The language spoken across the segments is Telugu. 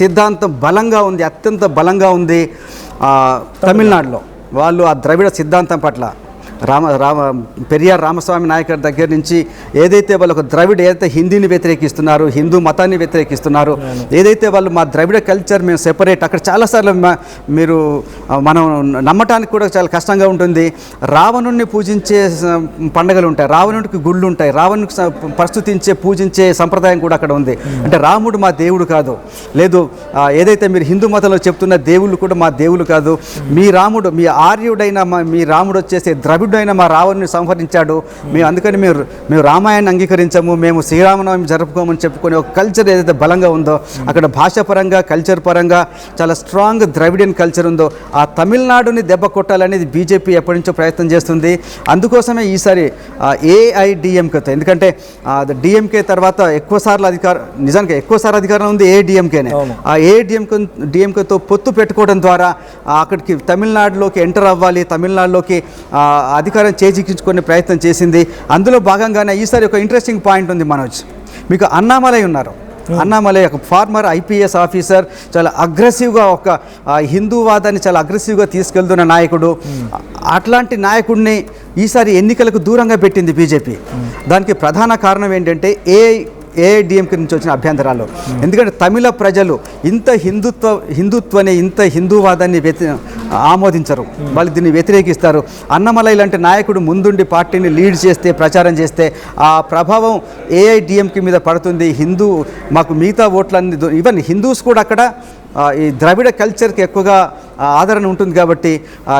సిద్ధాంతం బలంగా ఉంది, అత్యంత బలంగా ఉంది తమిళనాడులో. వాళ్ళు ఆ ద్రవిడ సిద్ధాంతం పట్ల పెరియార్ రామస్వామి నాయకర్ దగ్గర నుంచి ఏదైతే వాళ్ళు ఒక ద్రవిడ ఏదైతే హిందీని వ్యతిరేకిస్తున్నారు, హిందూ మతాన్ని వ్యతిరేకిస్తున్నారు, ఏదైతే వాళ్ళు మా ద్రవిడ కల్చర్ మేము సెపరేట్, అక్కడ చాలాసార్లు మీరు మనం నమ్మటానికి కూడా చాలా కష్టంగా ఉంటుంది. రావణుణ్ణి పూజించే పండుగలు ఉంటాయి, రావణుడికి గుళ్ళు ఉంటాయి, రావణుడికి ప్రస్తుతించే పూజించే సంప్రదాయం కూడా అక్కడ ఉంది. అంటే రాముడు మా దేవుడు కాదు, లేదు ఏదైతే మీరు హిందూ మతంలో చెప్తున్న దేవుళ్ళు కూడా మా దేవుళ్ళు కాదు. మీ రాముడు, మీ ఆర్యుడైన మీ రాముడు వచ్చేసి ద్రవిడ అయినా మా రావణ్ణి సంహరించాడు, మేము అందుకని మేము రామాయణాన్ని అంగీకరించము, మేము శ్రీరామనవమి జరుపుకోమని చెప్పుకునే ఒక కల్చర్ ఏదైతే బలంగా ఉందో, అక్కడ భాషాపరంగా కల్చర్ పరంగా చాలా స్ట్రాంగ్ ద్రవిడియన్ కల్చర్ ఉందో, ఆ తమిళనాడుని దెబ్బ కొట్టాలనేది బీజేపీ ఎప్పటి నుంచో ప్రయత్నం చేస్తుంది. అందుకోసమే ఈసారి ఏఐడిఎంకేతో, ఎందుకంటే డిఎంకే తర్వాత నిజానికి ఎక్కువసార్లు అధికారం ఉంది ఏఐడిఎంకేనే. ఆ ఏఐడిఎంకేతో పొత్తు పెట్టుకోవడం ద్వారా అక్కడికి తమిళనాడులోకి ఎంటర్ అవ్వాలి, తమిళనాడులోకి అధికారం చేజిక్కించుకునే ప్రయత్నం చేసింది. అందులో భాగంగానే ఈసారి ఒక ఇంట్రెస్టింగ్ పాయింట్ ఉంది మనోజ్. మీకు అన్నామలై ఉన్నారు, అన్నామలై ఒక ఫార్మర్ ఐపీఎస్ ఆఫీసర్, చాలా అగ్రెసివ్గా ఒక హిందూవాదాన్ని చాలా అగ్రెసివ్గా తీసుకెళ్తున్న నాయకుడు. అట్లాంటి నాయకుడిని ఈసారి ఎన్నికలకు దూరంగా పెట్టింది బీజేపీ. దానికి ప్రధాన కారణం ఏంటంటే ఏఐడిఎంకే నుంచి వచ్చిన అభ్యంతరాలు. ఎందుకంటే తమిళ ప్రజలు ఇంత హిందుత్వని, ఇంత హిందూవాదాన్ని ఆమోదించరు, వాళ్ళు దీన్ని వ్యతిరేకిస్తారు. అన్నమలై లాంటి నాయకుడు ముందుండి పార్టీని లీడ్ చేస్తే, ప్రచారం చేస్తే ఆ ప్రభావం ఏఐడిఎంకే మీద పడుతుంది. మాకు మిగతా ఓట్లన్నీ, ఈవెన్ హిందూస్ కూడా అక్కడ ఈ ద్రవిడ కల్చర్కి ఎక్కువగా ఆదరణ ఉంటుంది కాబట్టి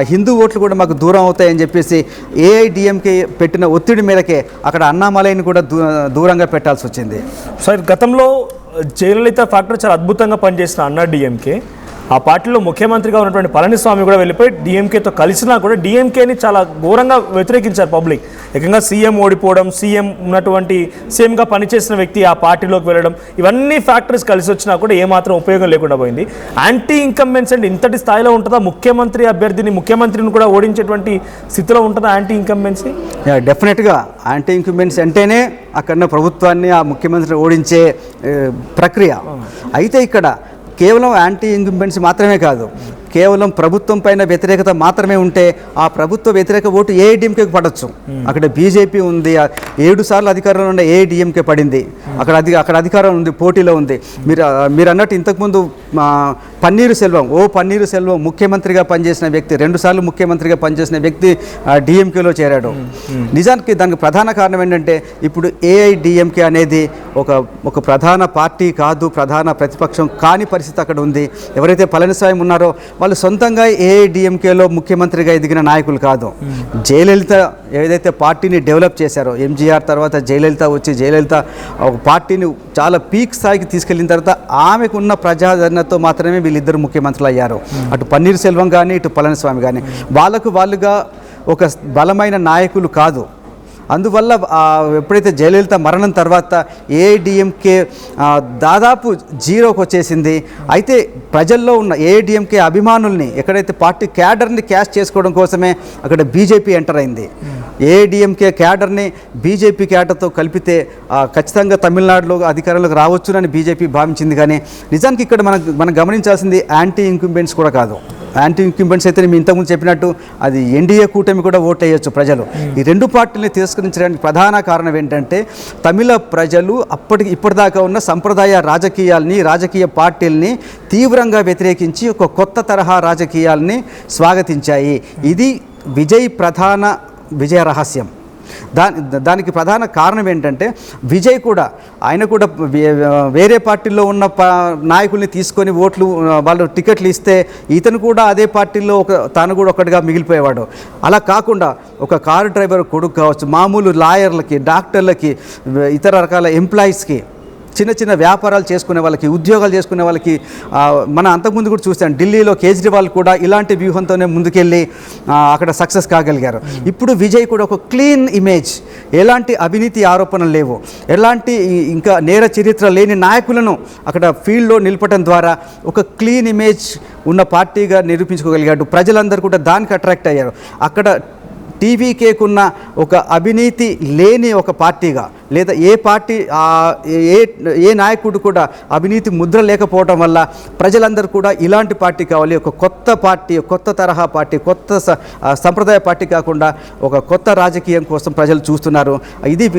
హిందూ ఓట్లు కూడా మాకు దూరం అవుతాయని చెప్పేసి ఏఐడిఎంకే పెట్టిన ఒత్తిడి మేరకే అక్కడ అన్నామలైని కూడా దూరంగా పెట్టాల్సి వచ్చింది. సార్, గతంలో జయలలిత ఫ్యాక్టర్ చాలా అద్భుతంగా పనిచేసిన అన్నా డిఎంకే, ఆ పార్టీలో ముఖ్యమంత్రిగా ఉన్నటువంటి పళనిస్వామి కూడా వెళ్ళిపోయి డిఎంకేతో కలిసినా కూడా డిఎంకేని చాలా ఘోరంగా వ్యతిరేకించారు పబ్లిక్. ఏకంగా సీఎం ఓడిపోవడం, సీఎంగా పనిచేసిన వ్యక్తి ఆ పార్టీలోకి వెళ్ళడం, ఇవన్నీ ఫ్యాక్టర్స్ కలిసి వచ్చినా కూడా ఏమాత్రం ఉపయోగం లేకుండా పోయింది. యాంటీ ఇన్కంబెన్స్ అంటే ఇంతటి స్థాయిలో ఉంటుందా? ముఖ్యమంత్రిని కూడా ఓడించేటువంటి స్థితిలో ఉంటుందా యాంటీ ఇన్కంబెన్సీ? డెఫినెట్గా యాంటీ ఇన్కంబెన్సీ అంటేనే అక్కడ ప్రభుత్వాన్ని, ఆ ముఖ్యమంత్రిని ఓడించే ప్రక్రియ. అయితే ఇక్కడ కేవలం యాంటీ ఇన్కంబెన్సీ మాత్రమే కాదు, కేవలం ప్రభుత్వం పైన వ్యతిరేకత మాత్రమే ఉంటే ఆ ప్రభుత్వ వ్యతిరేక ఓటు ఏఐడిఎంకేకి పడవచ్చు. అక్కడ బీజేపీ ఉంది, 7 సార్లు అధికారంలో ఉన్న ఏఐడిఎంకే పడింది, అక్కడ అధికారం ఉంది, పోటీలో ఉంది. మీరు అన్నట్టు ఇంతకుముందు పన్నీరు సెల్వం ముఖ్యమంత్రిగా పనిచేసిన వ్యక్తి, 2 సార్లు ముఖ్యమంత్రిగా పనిచేసిన వ్యక్తి డిఎంకేలో చేరాడు. నిజానికి దానికి ప్రధాన కారణం ఏంటంటే ఇప్పుడు ఏఐడిఎంకే అనేది ఒక ప్రధాన పార్టీ కాదు, ప్రధాన ప్రతిపక్షం కాని పరిస్థితి అక్కడ ఉంది. ఎవరైతే పళనిస్వామి ఉన్నారో వాళ్ళు సొంతంగా ఏఐడిఎంకేలో ముఖ్యమంత్రిగా ఎదిగిన నాయకులు కాదు. జయలలిత ఏదైతే పార్టీని డెవలప్ చేశారో, ఎంజీఆర్ తర్వాత జయలలిత ఒక పార్టీని చాలా పీక్ స్థాయికి తీసుకెళ్లిన తర్వాత ఆమెకున్న ప్రజాదరణతో మాత్రమే వీళ్ళిద్దరు ముఖ్యమంత్రులు అయ్యారు. అటు పన్నీర్ సెల్వం కానీ, ఇటు పళనిస్వామి కానీ వాళ్ళుగా ఒక బలమైన నాయకులు కాదు. అందువల్ల ఎప్పుడైతే జయలలిత మరణం తర్వాత ఏఐడిఎంకే దాదాపు జీరోకి వచ్చేసింది. అయితే ప్రజల్లో ఉన్న ఏఐడిఎంకే అభిమానుల్ని, ఎక్కడైతే పార్టీ క్యాడర్ని క్యాష్ చేసుకోవడం కోసమే అక్కడ బీజేపీ ఎంటర్ అయింది. ఏఐడిఎంకే క్యాడర్ని బీజేపీ క్యాడర్తో కలిపితే ఖచ్చితంగా తమిళనాడులో అధికారంలోకి రావచ్చునని బీజేపీ భావించింది. కానీ నిజానికి ఇక్కడ మనం గమనించాల్సింది యాంటీ ఇన్కంబెన్స్ కూడా కాదు. యాంటీ ఇన్కంబెన్స్ అయితే మేము ఇంతకుముందు చెప్పినట్టు అది ఎన్డీఏ కూటమి కూడా ఓట్ వేయచ్చు ప్రజలు. ఈ 2 పార్టీలని తిరస్కరించడానికి ప్రధాన కారణం ఏంటంటే తమిళ ప్రజలు ఇప్పటిదాకా ఉన్న సంప్రదాయ రాజకీయ పార్టీలని తీవ్రంగా వ్యతిరేకించి ఒక కొత్త తరహా రాజకీయాల్ని స్వాగతించాయి. ఇది విజయ రహస్యం. దానికి ప్రధాన కారణం ఏంటంటే విజయ్ కూడా వేరే పార్టీలో ఉన్న నాయకుల్ని తీసుకొని వాళ్ళు టికెట్లు ఇస్తే ఇతను కూడా అదే పార్టీలో తాను కూడా ఒకటిగా మిగిలిపోయేవాడు. అలా కాకుండా ఒక కారు డ్రైవర్ కొడుకు కావచ్చు, మామూలు లాయర్లకి, డాక్టర్లకి, ఇతర రకాల ఎంప్లాయీస్కి, చిన్న వ్యాపారాలు చేసుకునే వాళ్ళకి, ఉద్యోగాలు చేసుకునే వాళ్ళకి మనం అంతకుముందు కూడా చూసాం. ఢిల్లీలో కేజ్రీవాల్ కూడా ఇలాంటి వ్యూహంతోనే ముందుకెళ్ళి అక్కడ సక్సెస్ కాగలిగారు. ఇప్పుడు విజయ్ కూడా ఒక క్లీన్ ఇమేజ్, ఎలాంటి అవినీతి ఆరోపణలు లేవు, ఎలాంటి ఇంకా నేర చరిత్ర లేని నాయకులను అక్కడ ఫీల్డ్లో నిలపడం ద్వారా ఒక క్లీన్ ఇమేజ్ ఉన్న పార్టీగా నిరూపించుకోగలిగాడు. ప్రజలందరూ కూడా దానికి అట్రాక్ట్ అయ్యారు. అక్కడ టీవీకేకున్న ఒక అవినీతి లేని ఒక పార్టీగా, లేదా ఏ పార్టీ ఏ నాయకుడు కూడా అవినీతి ముద్ర లేకపోవడం వల్ల ప్రజలందరూ కూడా ఇలాంటి పార్టీ కావాలి, ఒక కొత్త పార్టీ, కొత్త తరహా పార్టీ, కొత్త సంప్రదాయ పార్టీ కాకుండా ఒక కొత్త రాజకీయం కోసం ప్రజలు చూస్తున్నారు. ఇది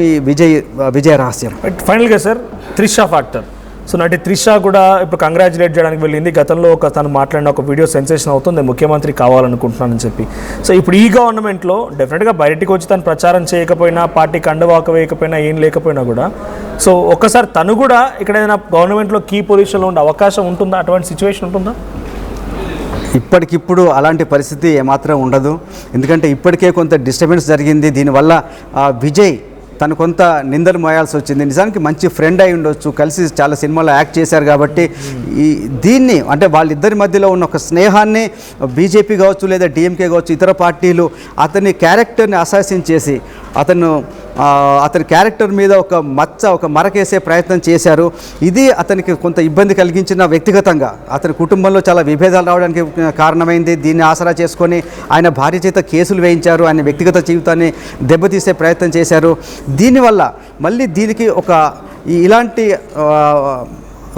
విజయ రహస్యం. ఫైనల్గా సార్, త్రిష ఫ్యాక్టర్. సో నటి త్రిష కూడా ఇప్పుడు కంగ్రాచులేట్ చేయడానికి వెళ్ళింది. గతంలో తను మాట్లాడిన ఒక వీడియో సెన్సేషన్ అవుతుంది, ముఖ్యమంత్రి కావాలనుకుంటున్నానని చెప్పి. సో ఇప్పుడు ఈ గవర్నమెంట్లో డెఫినెట్గా బయటికి వచ్చి తను ప్రచారం చేయకపోయినా, పార్టీ కండవాక వేయకపోయినా, ఏం లేకపోయినా కూడా, సో ఒక్కసారి తను కూడా ఇక్కడ ఏదైనా గవర్నమెంట్లో కీ పొజిషన్లో ఉండే అవకాశం ఉంటుందా? అటువంటి సిచ్యువేషన్ ఉంటుందా? ఇప్పటికిప్పుడు అలాంటి పరిస్థితి ఏమాత్రం ఉండదు. ఎందుకంటే ఇప్పటికే కొంత డిస్టర్బెన్స్ జరిగింది. దీనివల్ల విజయ్ తను కొంత నిందలు మోయాల్సి వచ్చింది. నిజానికి మంచి ఫ్రెండ్ అయి ఉండొచ్చు, కలిసి చాలా సినిమాలో యాక్ట్ చేశారు కాబట్టి దీన్ని అంటే వాళ్ళిద్దరి మధ్యలో ఉన్న ఒక స్నేహాన్ని బీజేపీ కావచ్చు, లేదా డిఎంకే కావచ్చు, ఇతర పార్టీలు అతని క్యారెక్టర్ని అసాసిన్ చేసి అతని క్యారెక్టర్ మీద ఒక మరకేసే ప్రయత్నం చేశారు. ఇది అతనికి కొంత ఇబ్బంది కలిగించిన వ్యక్తిగతంగా. అతని కుటుంబంలో చాలా విభేదాలు రావడానికి కారణమైంది. దీన్ని ఆసరా చేసుకొని ఆయన భార్య చేత కేసులు వేయించారు, ఆయన వ్యక్తిగత జీవితాన్ని దెబ్బతీసే ప్రయత్నం చేశారు. దీనివల్ల మళ్ళీ దీనికి ఇలాంటి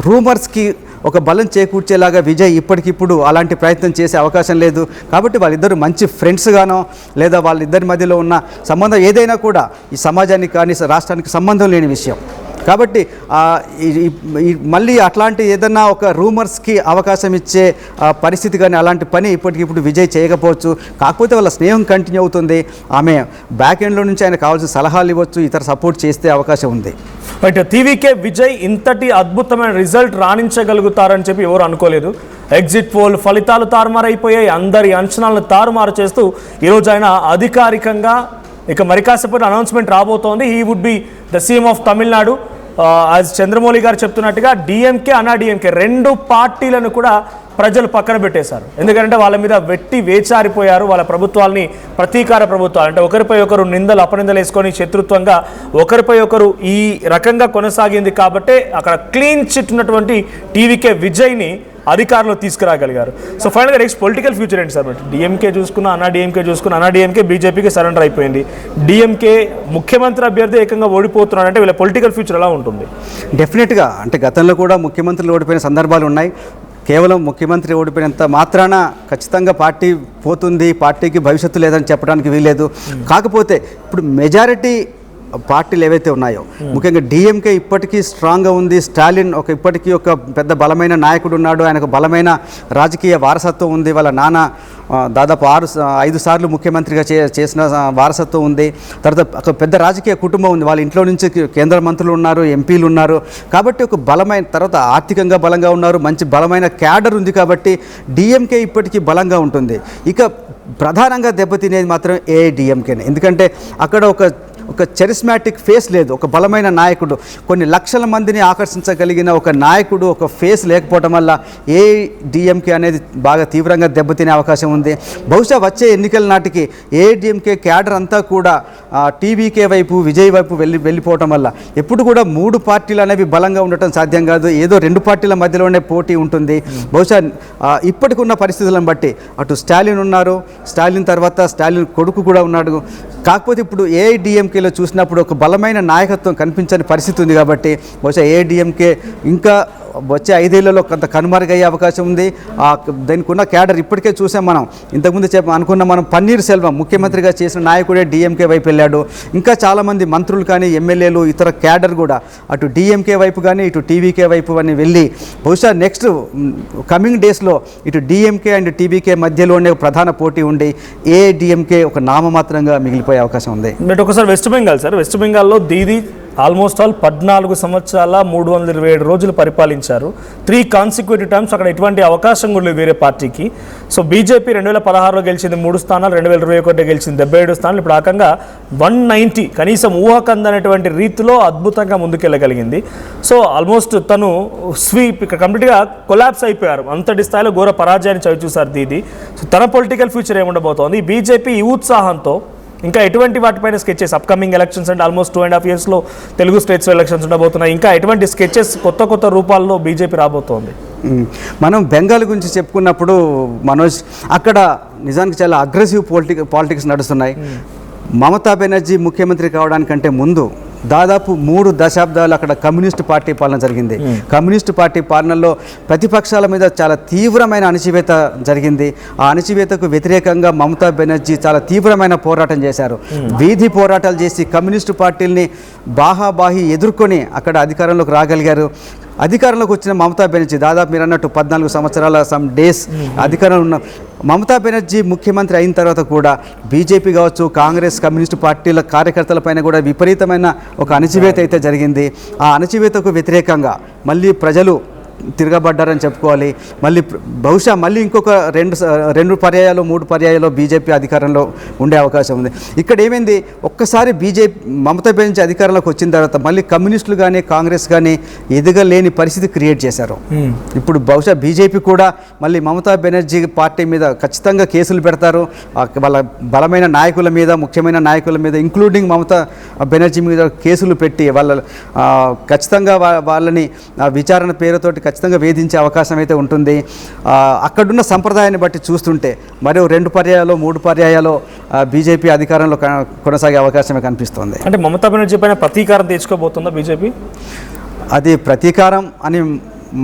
రూమర్స్కి ఒక బలం చేకూర్చేలాగా విజయ్ ఇప్పటికిప్పుడు అలాంటి ప్రయత్నం చేసే అవకాశం లేదు. కాబట్టి వాళ్ళిద్దరూ మంచి ఫ్రెండ్స్గానో, లేదా వాళ్ళిద్దరి మధ్యలో ఉన్న సంబంధం ఏదైనా కూడా ఈ సమాజానికి కానీ రాష్ట్రానికి సంబంధం లేని విషయం. కాబట్టి మళ్ళీ అట్లాంటి ఏదన్నా ఒక రూమర్స్కి అవకాశం ఇచ్చే పరిస్థితి కానీ అలాంటి పని ఇప్పటికిప్పుడు విజయ్ చేయకపోవచ్చు. కాకపోతే వాళ్ళ స్నేహం కంటిన్యూ అవుతుంది. ఆమె బ్యాక్ ఎండ్లో నుంచి ఆయన కావాల్సిన సలహాలు ఇవ్వచ్చు, ఇతర సపోర్ట్ చేస్తే అవకాశం ఉంది. బట్ టీవీకే విజయ్ ఇంతటి అద్భుతమైన రిజల్ట్ రాణించగలుగుతారని చెప్పి ఎవరు అనుకోలేదు. ఎగ్జిట్ పోల్ ఫలితాలు తారుమారైపోయాయి, అందరి అంచనాలను తారుమారు చేస్తూ ఈరోజు ఆయన అధికారికంగా ఇక మరి కాసేపటి అనౌన్స్మెంట్ రాబోతోంది. He would be the CM of Tamil Nadu. As Chandramouli garu చెప్తున్నట్టుగా డిఎంకే, అన్నా డిఎంకే రెండు పార్టీలను కూడా ప్రజలు పక్కన పెట్టేశారు. ఎందుకంటే వాళ్ళ మీద వెట్టి వేచారిపోయారు. వాళ్ళ ప్రభుత్వాల్ని ప్రతీకార ప్రభుత్వాలు అంటే ఒకరిపై ఒకరు నిందలు అపనిందలు వేసుకొని శత్రుత్వంగా ఒకరిపై ఒకరు ఈ రకంగా కొనసాగింది. కాబట్టి అక్కడ క్లీన్ చిట్ ఉన్నటువంటి టీవీకే విజయ్ని అధికారంలో తీసుకురాగలిగారు. సో ఫైనల్గా నెక్స్ట్ పొలిటికల్ ఫ్యూచర్ ఏంటి సార్? బట్ డిఎంకే చూసుకున్నా, అన్నా డిఎంకే బీజేపీకి సరెండర్ అయిపోయింది. డిఎంకే ముఖ్యమంత్రి అభ్యర్థి ఏకంగా ఓడిపోతున్నాడు అంటే వీళ్ళ పొలిటికల్ ఫ్యూచర్ ఎలా ఉంటుంది? డెఫినెట్గా అంటే గతంలో కూడా ముఖ్యమంత్రులు ఓడిపోయిన సందర్భాలు ఉన్నాయి. కేవలం ముఖ్యమంత్రి ఓడిపోయినంత మాత్రాన ఖచ్చితంగా పార్టీ పోతుంది, పార్టీకి భవిష్యత్తు లేదని చెప్పడానికి వీల్లేదు. కాకపోతే ఇప్పుడు మెజారిటీ పార్టీలు ఏవైతే ఉన్నాయో, ముఖ్యంగా డిఎంకే ఇప్పటికీ స్ట్రాంగ్గా ఉంది. స్టాలిన్ ఇప్పటికీ ఒక పెద్ద బలమైన నాయకుడు ఉన్నాడు. ఆయనకు బలమైన రాజకీయ వారసత్వం ఉంది. వాళ్ళ నాన్న దాదాపు 5 సార్లు ముఖ్యమంత్రిగా చేసిన వారసత్వం ఉంది. తర్వాత ఒక పెద్ద రాజకీయ కుటుంబం ఉంది. వాళ్ళ ఇంట్లో నుంచి కేంద్ర మంత్రులు ఉన్నారు, ఎంపీలు ఉన్నారు. కాబట్టి ఒక బలమైన, తర్వాత ఆర్థికంగా బలంగా ఉన్నారు, మంచి బలమైన క్యాడర్ ఉంది. కాబట్టి డిఎంకే ఇప్పటికీ బలంగా ఉంటుంది. ఇక ప్రధానంగా దెబ్బతినేది మాత్రం ఏఐడిఎంకేనే. ఎందుకంటే అక్కడ ఒక చరిస్మాటిక్ ఫేస్ లేదు, ఒక బలమైన నాయకుడు, కొన్ని లక్షల మందిని ఆకర్షించగలిగిన ఒక నాయకుడు, ఒక ఫేస్ లేకపోవడం వల్ల ఏఐడిఎంకే అనేది బాగా తీవ్రంగా దెబ్బతినే అవకాశం ఉంది. బహుశా వచ్చే ఎన్నికల నాటికి ఏఐడిఎంకే క్యాడర్ అంతా కూడా టీవీకే వైపు, విజయ్ వైపు వెళ్ళిపోవటం వల్ల ఎప్పుడు కూడా 3 పార్టీలు అనేవి బలంగా ఉండటం సాధ్యం కాదు. ఏదో 2 పార్టీల మధ్యలోనే పోటీ ఉంటుంది. బహుశా ఇప్పటికున్న పరిస్థితులను బట్టి అటు స్టాలిన్ ఉన్నారు, స్టాలిన్ తర్వాత స్టాలిన్ కొడుకు కూడా ఉన్నాడు. కాకపోతే ఇప్పుడు ఏఐడిఎంకేలో చూసినప్పుడు ఒక బలమైన నాయకత్వం కనిపించని పరిస్థితి ఉంది. కాబట్టి బహుశా ఏఐడిఎంకే ఇంకా వచ్చే 5 ఏళ్లలో కొంత కనుమరుగయ్యే అవకాశం ఉంది. దానికి ఉన్న క్యాడర్ ఇప్పటికే చూసాం మనం. ఇంతకుముందు అనుకున్న మనం పన్నీర్ సెల్వం ముఖ్యమంత్రిగా చేసిన నాయకుడే డిఎంకే వైపు వెళ్ళాడు. ఇంకా చాలామంది మంత్రులు కానీ, ఎమ్మెల్యేలు, ఇతర క్యాడర్ కూడా అటు డిఎంకే వైపు కానీ, ఇటు టీవీకే వైపు అని వెళ్ళి బహుశా నెక్స్ట్ కమింగ్ డేస్లో ఇటు డిఎంకే అండ్ టీవీకే మధ్యలోనే ప్రధాన పోటీ ఉండి ఏఐడిఎంకే ఒక నామమాత్రంగా మిగిలిపోయే అవకాశం ఉంది. బట్ ఒకసారి వెస్ట్ బెంగాల్ సార్, వెస్ట్ బెంగాల్లో దీదీ ఆల్మోస్ట్ 14 సంవత్సరాల 327 రోజులు పరిపాలించారు. 3 కాన్సిక్యూటివ్ టైమ్స్. అక్కడ ఎటువంటి అవకాశం కూడా లేదు వేరే పార్టీకి. సో బీజేపీ 2016లో గెలిచింది 3 స్థానాలు, 2021 గెలిచింది 77 స్థానాలు. ఇప్పుడు ఆకంగా 190 కనీసం ఊహకందనేటువంటి రీతిలో అద్భుతంగా ముందుకెళ్ళగలిగింది. సో ఆల్మోస్ట్ తను స్వీప్ ఇక కంప్లీట్గా కొలాప్స్ అయిపోయారు. అంతటి స్థాయిలో ఘోర పరాజయాన్ని చవి చూసారు దీది. సో తన పొలిటికల్ ఫ్యూచర్ ఏముండబోతోంది? బీజేపీ ఈ ఉత్సాహంతో ఇంకా ఎటువంటి వాటిపైన స్కెచెస్, అప్కమింగ్ ఎలక్షన్స్ అంటే ఆల్మోస్ట్ 2.5 yearsలో తెలుగు స్టేట్స్లో ఎలక్షన్స్ ఉండబోతున్నాయి. ఇంకా ఎటువంటి స్కెచెస్ కొత్త రూపాల్లో బీజేపీ రాబోతోంది? మనం బెంగాల్ గురించి చెప్పుకున్నప్పుడు మనోజ్, అక్కడ నిజానికి చాలా అగ్రెసివ్ పాలిటిక్స్ నడుస్తున్నాయి. మమతా బెనర్జీ ముఖ్యమంత్రి కావడానికంటే ముందు దాదాపు 3 దశాబ్దాలు అక్కడ కమ్యూనిస్ట్ పార్టీ పాలన జరిగింది. కమ్యూనిస్ట్ పార్టీ పాలనలో ప్రతిపక్షాల మీద చాలా తీవ్రమైన అణచివేత జరిగింది. ఆ అణచివేతకు వ్యతిరేకంగా మమతా బెనర్జీ చాలా తీవ్రమైన పోరాటం చేశారు. వీధి పోరాటాలు చేసి కమ్యూనిస్టు పార్టీల్ని బాహాబాహి ఎదుర్కొని అక్కడ అధికారంలోకి రాగలిగారు. అధికారంలోకి వచ్చిన మమతా బెనర్జీ దాదాపు మీరు అన్నట్టు 14 సంవత్సరాల సమ్ డేస్ అధికారంలో ఉన్న మమతా బెనర్జీ ముఖ్యమంత్రి అయిన తర్వాత కూడా బీజేపీ కావచ్చు, కాంగ్రెస్, కమ్యూనిస్టు పార్టీల కార్యకర్తలపైన కూడా విపరీతమైన ఒక అణచివేత అయితే జరిగింది. ఆ అణచివేతకు వ్యతిరేకంగా మళ్ళీ ప్రజలు తిరగబడ్డారని చెప్పుకోవాలి. బహుశా మళ్ళీ ఇంకొక 2 పర్యాయాలు 3 పర్యాయాలు బీజేపీ అధికారంలో ఉండే అవకాశం ఉంది. ఇక్కడ ఏమైంది, ఒక్కసారి మమతా బెనర్జీ అధికారంలోకి వచ్చిన తర్వాత మళ్ళీ కమ్యూనిస్టులు కానీ కాంగ్రెస్ కానీ ఎదగలేని పరిస్థితి క్రియేట్ చేశారు. ఇప్పుడు బహుశా బీజేపీ కూడా మళ్ళీ మమతా బెనర్జీ పార్టీ మీద ఖచ్చితంగా కేసులు పెడతారు. వాళ్ళ బలమైన నాయకుల మీద, ముఖ్యమైన నాయకుల మీద, ఇంక్లూడింగ్ మమతా బెనర్జీ మీద కేసులు పెట్టి ఖచ్చితంగా వాళ్ళని విచారణ పేరుతోటి ఖచ్చితంగా వేధించే అవకాశం అయితే ఉంటుంది. అక్కడున్న సంప్రదాయాన్ని బట్టి చూస్తుంటే మరో 2 పర్యాయాలు 3 పర్యాయాలు బీజేపీ అధికారంలో కొనసాగే అవకాశమే కనిపిస్తుంది. అంటే మమతా బెనర్జీ పైన ప్రతీకారం తెచ్చుకోబోతుందా బీజేపీ? అది ప్రతీకారం అని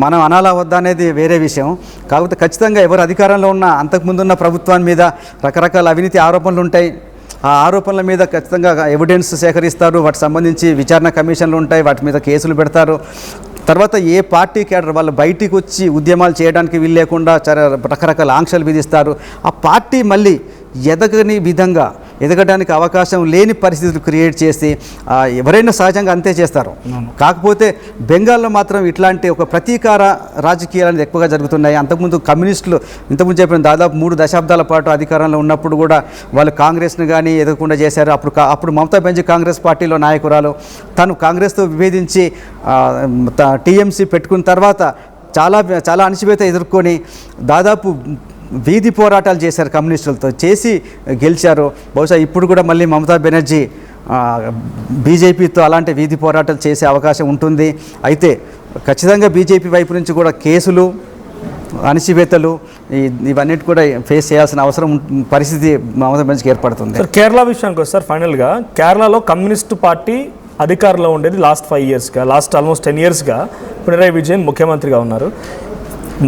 మనం అనాలా వద్దా అనేది వేరే విషయం. కాకపోతే ఖచ్చితంగా ఎవరు అధికారంలో ఉన్నా అంతకుముందున్న ప్రభుత్వాన్ని మీద రకరకాల అవినీతి ఆరోపణలు ఉంటాయి. ఆ ఆరోపణల మీద ఖచ్చితంగా ఎవిడెన్స్ సేకరిస్తారు. వాటికి సంబంధించి విచారణ కమిషన్లు ఉంటాయి, వాటి మీద కేసులు పెడతారు. తర్వాత ఏ పార్టీ క్యాడర్ వాళ్ళు బయటికి వచ్చి ఉద్యమాలు చేయడానికి వీలు లేకుండా రకరకాల ఆంక్షలు విధిస్తారు. ఆ పార్టీ మళ్ళీ ఎదగని విధంగా ఎదగడానికి అవకాశం లేని పరిస్థితులు క్రియేట్ చేసి ఎవరైనా సహజంగా అంతే చేస్తారు. కాకపోతే బెంగాల్లో మాత్రం ఇట్లాంటి ఒక ప్రతీకార రాజకీయాలు ఎక్కువగా జరుగుతున్నాయి. అంతకుముందు కమ్యూనిస్టులు ఇంతకుముందు చెప్పిన దాదాపు 3 దశాబ్దాల పాటు అధికారంలో ఉన్నప్పుడు కూడా వాళ్ళు కాంగ్రెస్ను కానీ ఎదగకుండా చేశారు. అప్పుడు మమతా బెనర్జీ కాంగ్రెస్ పార్టీలో నాయకురాలు. తను కాంగ్రెస్తో విభేదించి టీఎంసీ పెట్టుకున్న తర్వాత చాలా అణచివేత ఎదుర్కొని దాదాపు వీధి పోరాటాలు చేశారు, కమ్యూనిస్టులతో చేసి గెలిచారు. బహుశా ఇప్పుడు కూడా మళ్ళీ మమతా బెనర్జీ బీజేపీతో అలాంటి వీధి పోరాటాలు చేసే అవకాశం ఉంటుంది. అయితే ఖచ్చితంగా బీజేపీ వైపు నుంచి కూడా కేసులు, అణచివేతలు ఇవన్నిటి కూడా ఫేస్ చేయాల్సిన అవసరం పరిస్థితి మమతా బెనర్జీకి ఏర్పడుతుంది. కేరళ విషయానికి వస్తారు. ఫైనల్గా కేరళలో కమ్యూనిస్టు పార్టీ అధికారంలో ఉండేది లాస్ట్ ఆల్మోస్ట్ 10 ఇయర్స్గా పినరాయి విజయన్ ముఖ్యమంత్రిగా ఉన్నారు.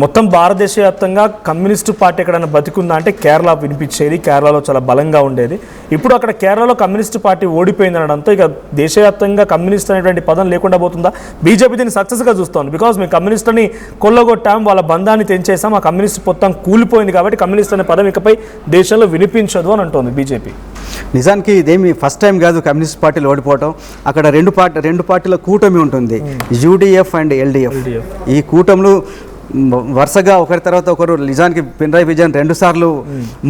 మొత్తం భారతదేశ వ్యాప్తంగా కమ్యూనిస్టు పార్టీ ఎక్కడైనా బతికుందా అంటే కేరళ వినిపించేది, కేరళలో చాలా బలంగా ఉండేది. ఇప్పుడు అక్కడ కేరళలో కమ్యూనిస్టు పార్టీ ఓడిపోయింది అనడంతో ఇక దేశవ్యాప్తంగా కమ్యూనిస్ట్ అనేటువంటి పదం లేకుండా పోతుందా? బీజేపీ దీన్ని సక్సెస్గా చూస్తోంది. బికాజ్ మేము కమ్యూనిస్టుని కొల్లగొట్టాం, వాళ్ళ బంధాన్ని తెంచేసాం, ఆ కమ్యూనిస్ట్ మొత్తం కూలిపోయింది కాబట్టి కమ్యూనిస్ట్ అనే పదం ఇకపై దేశంలో వినిపించదు అని అంటోంది బీజేపీ. నిజానికి ఇదేమి ఫస్ట్ టైం కాదు కమ్యూనిస్ట్ పార్టీలు ఓడిపోవటం. అక్కడ రెండు పార్టీల కూటమి ఉంటుంది, యూడీఎఫ్ అండ్ ఎల్డీఎఫ్. ఈ కూటములు వరుసగా ఒకరి తర్వాత ఒకరు. నిజానికి పినరాయి విజయన్ 2 సార్లు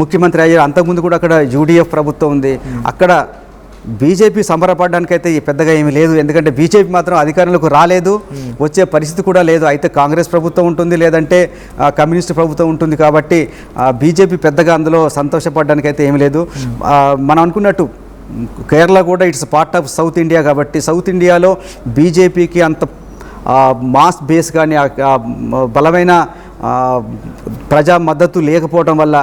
ముఖ్యమంత్రి అయ్యారు. అంతకుముందు కూడా అక్కడ యూడీఎఫ్ ప్రభుత్వం ఉంది. అక్కడ బీజేపీ సంబరపడడానికైతే పెద్దగా ఏమీ లేదు. ఎందుకంటే బీజేపీ మాత్రం అధికారంలోకి రాలేదు, వచ్చే పరిస్థితి కూడా లేదు. అయితే కాంగ్రెస్ ప్రభుత్వం ఉంటుంది, లేదంటే కమ్యూనిస్ట్ ప్రభుత్వం ఉంటుంది. కాబట్టి బీజేపీ పెద్దగా అందులో సంతోషపడడానికైతే ఏమీ లేదు. మనం అనుకున్నట్టు కేరళ కూడా it's part of south India కాబట్టి సౌత్ ఇండియాలో బీజేపీకి అంత మాస్ బేస్ కానీ బలమైన ప్రజా మద్దతు లేకపోవడం వల్ల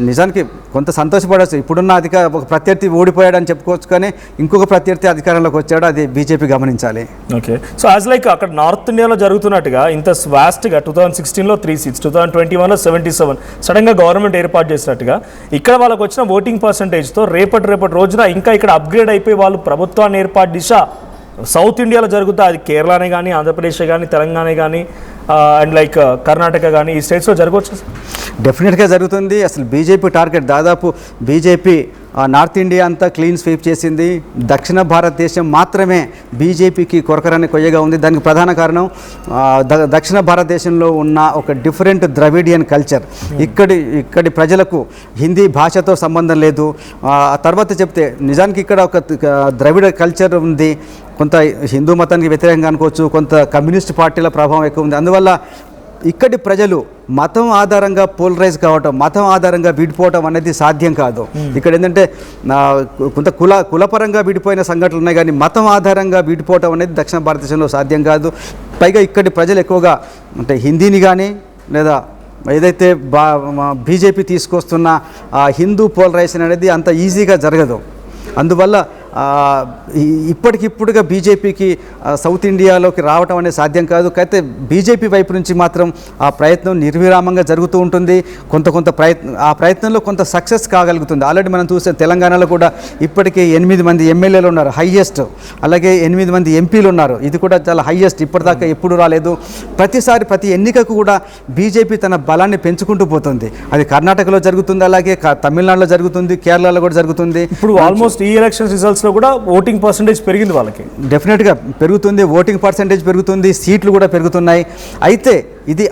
నిజానికి కొంత సంతోషపడవచ్చు. ఇప్పుడున్న ఒక ప్రత్యర్థి ఓడిపోయాడని చెప్పుకోవచ్చు, కానీ ఇంకొక ప్రత్యర్థి అధికారంలోకి వచ్చాడు, అది బీజేపీ గమనించాలి. ఓకే, సో యాజ్ లైక్ అక్కడ నార్త్ ఇండియాలో జరుగుతున్నట్టుగా ఇంత వాస్ట్గా 2016లో 3 seats, 2021లో 77 సడన్గా గవర్నమెంట్ ఏర్పాటు చేసినట్టుగా ఇక్కడ వాళ్ళకి వచ్చిన ఓటింగ్ పర్సంటేజ్తో రేపటి రోజున ఇంకా ఇక్కడ అప్గ్రేడ్ అయిపోయి వాళ్ళు ప్రభుత్వాన్ని ఏర్పాటు దిశ సౌత్ ఇండియాలో జరుగుతా, అది కేరళనే కానీ, ఆంధ్రప్రదేశ్ కానీ, తెలంగాణ కానీ, అండ్ లైక్ కర్ణాటక కానీ ఈ స్టేట్స్లో జరగవచ్చు. డెఫినెట్గా జరుగుతుంది. అసలు బీజేపీ టార్గెట్ దాదాపు బీజేపీ నార్త్ ఇండియా అంతా క్లీన్ స్వీప్ చేసింది. దక్షిణ భారతదేశం మాత్రమే బీజేపీకి కొరకరాని కొయ్యగా ఉంది. దానికి ప్రధాన కారణం దక్షిణ భారతదేశంలో ఉన్న ఒక డిఫరెంట్ ద్రవిడియన్ కల్చర్. ఇక్కడి ప్రజలకు హిందీ భాషతో సంబంధం లేదు. తర్వాత చెప్తే నిజానికి ఇక్కడ ఒక ద్రవిడ కల్చర్ ఉంది. కొంత హిందూ మతానికి వ్యతిరేకంగా అనుకోవచ్చు, కొంత కమ్యూనిస్ట్ పార్టీల ప్రభావం ఎక్కువ ఉంది. అందువల్ల ఇక్కడి ప్రజలు మతం ఆధారంగా పోలరైజ్ కావటం, మతం ఆధారంగా విడిపోవటం అనేది సాధ్యం కాదు. ఇక్కడ ఏంటంటే కొంత కులపరంగా విడిపోయిన సంఘటనలు ఉన్నాయి, కానీ మతం ఆధారంగా విడిపోవటం అనేది దక్షిణ భారతదేశంలో సాధ్యం కాదు. పైగా ఇక్కడి ప్రజలు ఎక్కువగా అంటే హిందీని కానీ లేదా ఏదైతే బీజేపీ తీసుకొస్తున్న హిందూ పోలరైజేషన్ అనేది అంత ఈజీగా జరగదు. అందువల్ల ఇప్పటికిప్పుడుగా బీజేపీకి సౌత్ ఇండియాలోకి రావటం అనేది సాధ్యం కాదు. అయితే బీజేపీ వైపు నుంచి మాత్రం ఆ ప్రయత్నం నిర్విరామంగా జరుగుతూ ఉంటుంది. కొంత ఆ ప్రయత్నంలో కొంత సక్సెస్ కాగలుగుతుంది. ఆల్రెడీ మనం చూసే తెలంగాణలో కూడా ఇప్పటికే 8 మంది ఎమ్మెల్యేలు ఉన్నారు, హైయెస్ట్. అలాగే 8 మంది ఎంపీలు ఉన్నారు, ఇది కూడా చాలా హైయెస్ట్. ఇప్పటిదాకా ఎప్పుడు రాలేదు. ప్రతి ఎన్నికకు కూడా బీజేపీ తన బలాన్ని పెంచుకుంటూ పోతుంది. అది కర్ణాటకలో జరుగుతుంది, అలాగే తమిళనాడులో జరుగుతుంది, కేరళలో కూడా జరుగుతుంది. ఇప్పుడు ఆల్మోస్ట్ ఈ ఎలక్షన్ రిజల్ట్స్లో కూడా ఓటింగ్ పర్సంటేజ్ పెరిగింది, వాళ్ళకి డెఫినెట్గా పెరుగుతుంది. ఓటింగ్ పర్సంటేజ్ పెరుగుతుంది, సీట్లు కూడా పెరుగుతున్నాయి. అయితే ఇది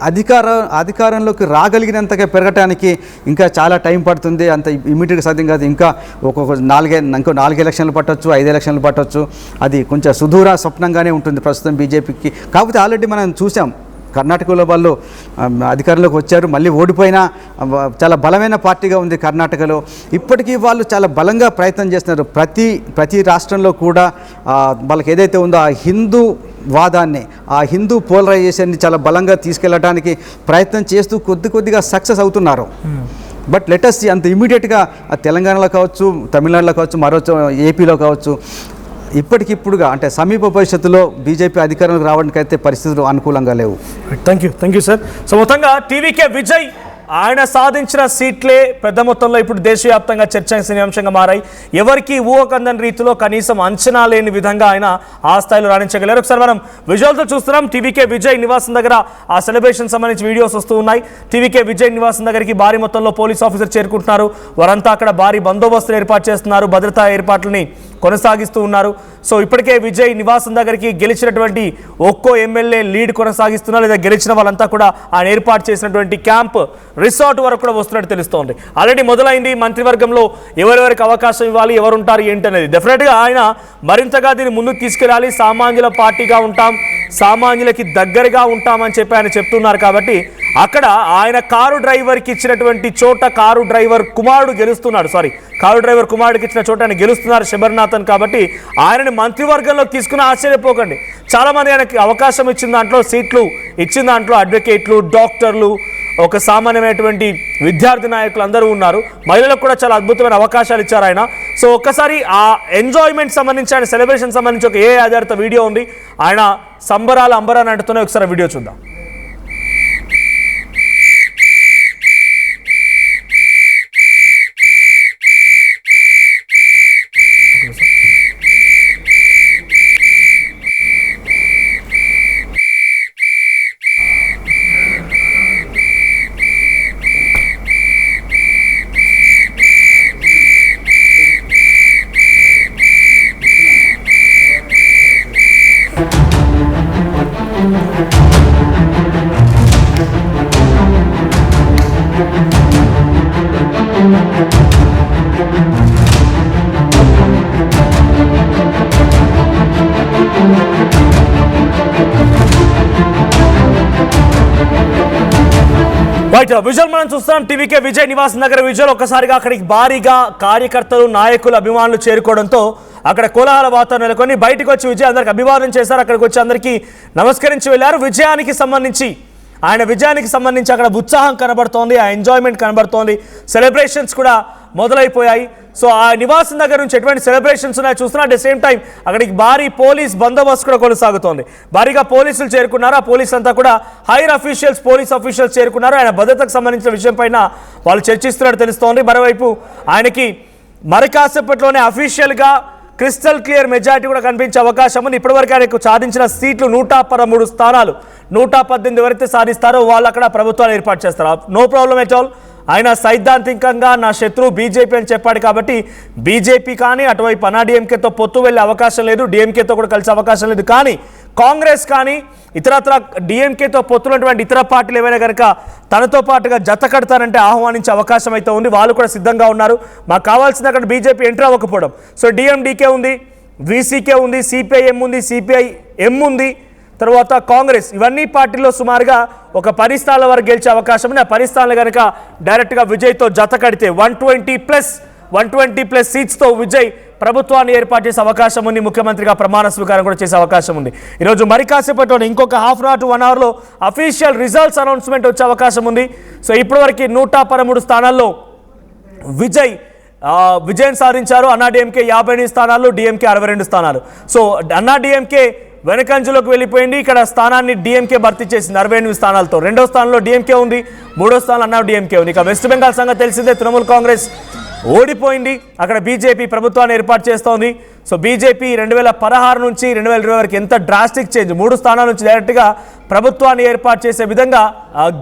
అధికారంలోకి రాగలిగినంతగా పెరగటానికి ఇంకా చాలా టైం పడుతుంది. అంత ఇమీడియట్గా సాధ్యం కాదు. ఇంకా ఇంకో 4 ఎలక్షన్లు పట్టవచ్చు, 5 ఎలక్షన్లు పట్టవచ్చు. అది కొంచెం సుదూర స్వప్నంగానే ఉంటుంది ప్రస్తుతం బీజేపీకి. కాకపోతే ఆల్రెడీ మనం చూసాం, కర్ణాటకలో వాళ్ళు అధికారంలోకి వచ్చారు, మళ్ళీ ఓడిపోయినా చాలా బలమైన పార్టీగా ఉంది కర్ణాటకలో. ఇప్పటికీ వాళ్ళు చాలా బలంగా ప్రయత్నం చేస్తున్నారు. ప్రతి రాష్ట్రంలో కూడా వాళ్ళకి ఏదైతే ఉందో ఆ హిందూ వాదాన్ని, ఆ హిందూ పోలరైజేషన్ని చాలా బలంగా తీసుకెళ్ళడానికి ప్రయత్నం చేస్తూ కొద్దిగా సక్సెస్ అవుతున్నారు. బట్ లెటస్ అంత ఇమీడియట్గా తెలంగాణలో కావచ్చు, తమిళనాడులో కావచ్చు, మరో ఏపీలో కావచ్చు, ఇప్పటికిప్పుడుగా అంటే సమీప భవిష్యత్తులో బీజేపీ అధికారంలోకి రావడానికి అయితే పరిస్థితులు అనుకూలంగా లేవు. Thank you sir. సో మొత్తంగా టీవీకే విజయ్ ఆయన సాధించిన సీట్లే పెద్ద మొత్తంలో ఇప్పుడు దేశవ్యాప్తంగా చర్చనీయాంశంగా మారాయి. ఎవరికి ఊహకందని రీతిలో కనీసం అంచనా లేని విధంగా ఆయన ఆ స్థాయిలో రాణించగలిగారు. ఒకసారి మనం విజువల్తో చూస్తున్నాం. టీవీకే విజయ్ నివాసం దగ్గర ఆ సెలబ్రేషన్ సంబంధించి వీడియోస్ వస్తూ ఉన్నాయి. టీవీకే విజయ్ నివాసం దగ్గరికి భారీ మొత్తంలో పోలీస్ ఆఫీసర్ చేరుకుంటున్నారు. వారంతా అక్కడ భారీ బందోబస్తులు ఏర్పాటు చేస్తున్నారు, భద్రతా ఏర్పాట్లని కొనసాగిస్తూ ఉన్నారు. సో ఇప్పటికే విజయ్ నివాసం దగ్గరికి గెలిచినటువంటి ఒక్కో ఎమ్మెల్యే లీడ్ కొనసాగిస్తున్నారు, లేదా గెలిచిన వాళ్ళంతా కూడా ఆయన ఏర్పాటు చేసినటువంటి క్యాంప్ రిసార్ట్ వరకు కూడా వస్తున్నట్టు తెలుస్తోంది. ఆల్రెడీ మొదలైంది మంత్రివర్గంలో ఎవరెవరికి అవకాశం ఇవ్వాలి, ఎవరు ఉంటారు ఏంటి అనేది. డెఫినెట్గా ఆయన మరింతగా దీన్ని ముందుకు తీసుకెళ్ళాలి. సామాన్యుల పార్టీగా ఉంటాం, సామాన్యులకి దగ్గరగా ఉంటామని చెప్పి ఆయన చెప్తున్నారు. కాబట్టి అక్కడ ఆయన కారు డ్రైవర్కి ఇచ్చినటువంటి చోట కారు డ్రైవర్ కుమారుడికి ఇచ్చిన చోట ఆయన గెలుస్తున్నారు శబర్నాథన్. కాబట్టి ఆయనని మంత్రివర్గంలోకి తీసుకుని ఆశ్చర్యపోకండి. చాలామంది ఆయనకి అవకాశం ఇచ్చిన దాంట్లో, సీట్లు ఇచ్చిన దాంట్లో అడ్వకేట్లు, డాక్టర్లు, ఒక సామాన్యమైనటువంటి విద్యార్థి నాయకులు అందరూ ఉన్నారు. మహిళలకు కూడా చాలా అద్భుతమైన అవకాశాలు ఇచ్చారు ఆయన. సో ఒక్కసారి ఆ ఎంజాయ్మెంట్ సంబంధించి, ఆయన సెలబ్రేషన్ సంబంధించి ఒక ఆధారిత వీడియో ఉంది. ఆయన సంబరాలు అంబరాన్ని అంటున్నాయి. ఒకసారి వీడియో చూద్దాం. విజువల్ మనం చూస్తాం. TVK Vijay Nivas Nagar visual. ఒక్కసారిగా అక్కడికి భారీగా కార్యకర్తలు, నాయకులు, అభిమానులు చేరుకోవడంతో అక్కడ కోలాహల వాతావరణం నెలకొని బయటకు వచ్చి విజయ్ అందరికి అభివాదం చేశారు. అక్కడికి వచ్చి అందరికీ నమస్కరించి వెళ్ళారు. ఆయన విజయానికి సంబంధించి అక్కడ ఉత్సాహం కనబడుతోంది, ఆ ఎంజాయ్మెంట్ కనబడుతోంది. సెలబ్రేషన్స్ కూడా మొదలైపోయాయి. సో ఆ నివాసం దగ్గర నుంచి ఎటువంటి సెలబ్రేషన్స్ ఉన్నాయో చూస్తున్నా. అట్ ద సేమ్ టైం అక్కడికి భారీ పోలీస్ బందోబస్తు కూడా కొనసాగుతోంది. భారీగా పోలీసులు చేరుకున్నారు. ఆ పోలీసులు అంతా కూడా హైర్ అఫీషియల్స్, పోలీస్ అఫీషియల్స్ చేరుకున్నారు. ఆయన భద్రతకు సంబంధించిన విషయం పైన వాళ్ళు చర్చిస్తున్నట్టు తెలుస్తోంది. మరోవైపు ఆయనకి మరి కాసేపట్లోనే అఫీషియల్గా క్రిస్టల్ క్లియర్ మెజారిటీ కూడా కనిపించే అవకాశం ఉంది. ఇప్పటివరకు ఆయనకు సాధించిన సీట్లు 113 స్థానాలు. 118 ఎవరైతే సాధిస్తారో వాళ్ళు అక్కడ ప్రభుత్వాలు ఏర్పాటు చేస్తారు. No problem at all. ఆయన సైద్ధాంతికంగా నా శత్రువు బీజేపీ అని చెప్పాడు. కాబట్టి బీజేపీ కానీ అటువైపు అన్నాడీఎంకేతో పొత్తు వెళ్ళే అవకాశం లేదు, డిఎంకేతో కూడా కలిసే అవకాశం లేదు. కానీ కాంగ్రెస్ కానీ ఇతరత్ర డిఎంకేతో పొత్తున్నటువంటి ఇతర పార్టీలు ఏమైనా కనుక తనతో పాటుగా జత కడతారంటే ఆహ్వానించే అవకాశం అయితే ఉంది. వాళ్ళు కూడా సిద్ధంగా ఉన్నారు. మాకు కావాల్సింది అక్కడ బీజేపీ ఎంటర్ అవ్వకపోవడం. సో డిఎండికే ఉంది, వీసీకే ఉంది, సిపిఐఎం ఉంది, సిపిఐఎం ఉంది, తర్వాత కాంగ్రెస్, ఇవన్నీ పార్టీల్లో సుమారుగా ఒక 10 స్థానాల వరకు గెలిచే అవకాశం ఉంది. ఆ 10 స్థానాలు కనుక డైరెక్ట్గా విజయ్తో జత కడితే 120+ సీట్స్తో విజయ్ ప్రభుత్వాన్ని ఏర్పాటు చేసే అవకాశం ఉంది. ముఖ్యమంత్రిగా ప్రమాణ స్వీకారం కూడా చేసే అవకాశం ఉంది. ఈరోజు మరి కాసేపట్లో ఇంకొక ½ అవర్ to 1 hourలో అఫీషియల్ రిజల్ట్స్ అనౌన్స్మెంట్ వచ్చే అవకాశం ఉంది. సో ఇప్పటివరకు 113 స్థానాల్లో విజయ్ విజయం సాధించారు. అన్నా డిఎంకే 58 స్థానాలు, డిఎంకే 62 స్థానాలు. సో అన్నా డిఎంకే వెనకంజలోకి వెళ్ళిపోయింది. ఇక్కడ స్థానాన్ని డిఎంకే భర్తీ చేసింది 68 స్థానాలతో. రెండో స్థానంలో డిఎంకే ఉంది, మూడో స్థానంలో అన్నా డిఎంకే ఉంది. ఇక వెస్ట్ బెంగాల్ సంగతి తెలిసిందే, తృణమూల్ కాంగ్రెస్ ఓడిపోయింది. అక్కడ బీజేపీ ప్రభుత్వాన్ని ఏర్పాటు చేస్తోంది. సో బీజేపీ 2016 నుంచి 2020 వరకు ఎంత డ్రాస్టిక్ చేంజ్, 3 స్థానాల నుంచి డైరెక్ట్గా ప్రభుత్వాన్ని ఏర్పాటు చేసే విధంగా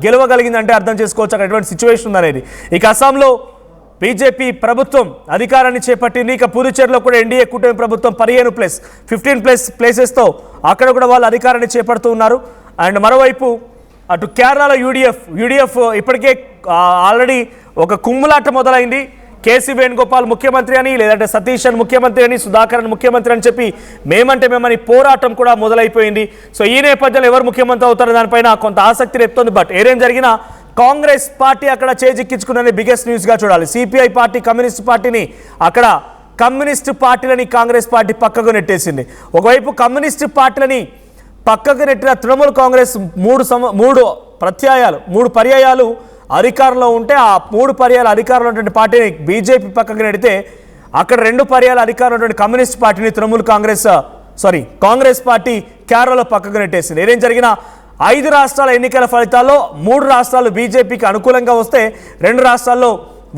గెలవగలిగిందంటే అర్థం చేసుకోవచ్చు అక్కడ ఎటువంటి సిచ్యువేషన్ ఉందనేది. ఇక అస్సాంలో బీజేపీ ప్రభుత్వం అధికారాన్ని చేపట్టింది. ఇక పుదుచ్చేరిలో కూడా ఎన్డీఏ కూటమి ప్రభుత్వం 15+ ప్లేసెస్తో అక్కడ కూడా వాళ్ళు అధికారాన్ని చేపడుతూ ఉన్నారు. అండ్ మరోవైపు అటు కేరళలో యూడిఎఫ్ ఇప్పటికే ఆల్రెడీ ఒక కుమ్ములాట మొదలైంది. కేసీ వేణుగోపాల్ ముఖ్యమంత్రి అని, లేదంటే సతీష్ ముఖ్యమంత్రి అని, సుధాకరన్ ముఖ్యమంత్రి అని చెప్పి మేమని పోరాటం కూడా మొదలైపోయింది. సో ఈ నేపథ్యంలో ఎవరు ముఖ్యమంత్రి అవుతారో దానిపైన కొంత ఆసక్తి రేపుతోంది. బట్ ఏదేం జరిగినా కాంగ్రెస్ పార్టీ అక్కడ చేజిక్కించుకున్నది బిగ్గెస్ట్ న్యూస్గా చూడాలి. సిపిఐ పార్టీ కమ్యూనిస్ట్ పార్టీని అక్కడ కమ్యూనిస్ట్ పార్టీలని కాంగ్రెస్ పార్టీ పక్కకు నెట్టేసింది. ఒకవైపు కమ్యూనిస్ట్ పార్టీలని పక్కకు నెట్టిన తృణమూల్ కాంగ్రెస్ మూడు పర్యాయాలు అధికారంలో ఉంటే ఆ 3 పర్యాయాల అధికారంలో ఉన్నటువంటి పార్టీని బీజేపీ పక్కకు నెడితే అక్కడ 2 పర్యాల అధికారంలో ఉన్నటువంటి కమ్యూనిస్ట్ పార్టీని కాంగ్రెస్ పార్టీ కేరళలో పక్కకు నెట్టేసింది. ఏదేం జరిగినా 5 రాష్ట్రాల ఎన్నికల ఫలితాల్లో 3 రాష్ట్రాలు బీజేపీకి అనుకూలంగా వస్తే 2 రాష్ట్రాల్లో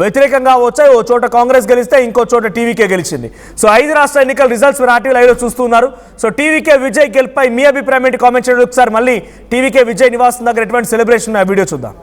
వ్యతిరేకంగా వచ్చాయి. ఓ చోట కాంగ్రెస్ గెలిస్తే ఇంకో చోట టీవీకే గెలిచింది. సో 5 రాష్ట్ర ఎన్నికల రిజల్ట్స్ మీరు ఆర్టీవీ లైవ్లో చూస్తున్నారు. సో టీవీకే విజయ్ గెలుపై మీ అభిప్రాయం ఏంటి కామెంట్ చేయండి. ఒకసారి మళ్ళీ టీవీకే విజయ్ నివాసం దగ్గర ఎటువంటి సెలబ్రేషన్ ఆ వీడియో చూద్దాం.